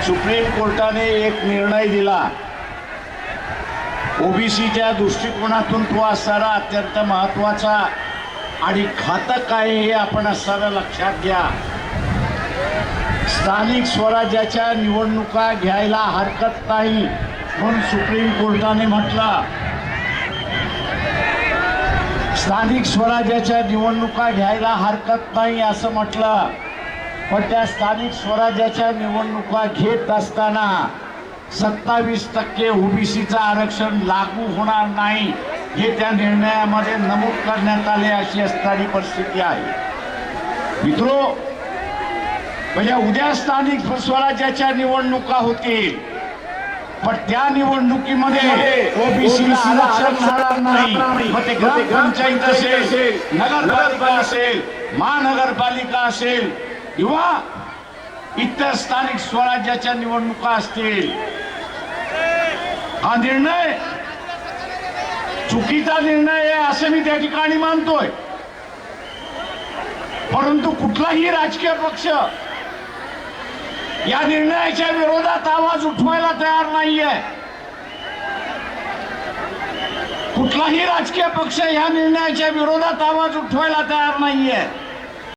Supreme कोर्टाने एक निर्णय दिला, ओबीसीच्या दृष्टिकोनातून तो असणारा अत्यंत महत्वाचा आणि घातक आहे हे आपण असणारा लक्षात घ्या। स्थानिक स्वराज्याच्या निवडणुका घ्यायला हरकत नाही म्हणून सुप्रीम कोर्टाने म्हटलं, स्थानिक स्वराज्याच्या निवडणुका घ्यायला हरकत नाही असं म्हटलं, पण त्या स्थानिक स्वराज्याच्या निवडणुका घेत असताना 27% ओबीसीचं आरक्षण लागू होणार नाही हे त्या निर्णयामध्ये नमूद करण्यात आले। अशी असणारी परिस्थिती आहे मित्रो। म्हणजे उद्या स्थानिक स्वराज्याच्या निवडणुका होतील, पण त्या निवडणुकीमध्ये ओबीसीला आरक्षण मिळणार नाही। मग ते ग्रामपंचायत असेल, नगरपालिका असेल, महानगरपालिका असेल किंवा इतर स्थानिक स्वराज्याच्या निवडणुका असतील, हा निर्णय चुकीचा निर्णय आहे असं मी त्या ठिकाणी मानतोय। परंतु कुठलाही राजकीय पक्ष या निर्णयाच्या विरोधात आवाज उठवायला तयार नाहीये। कुठलाही राजकीय पक्ष या निर्णयाच्या विरोधात आवाज उठवायला तयार नाहीये।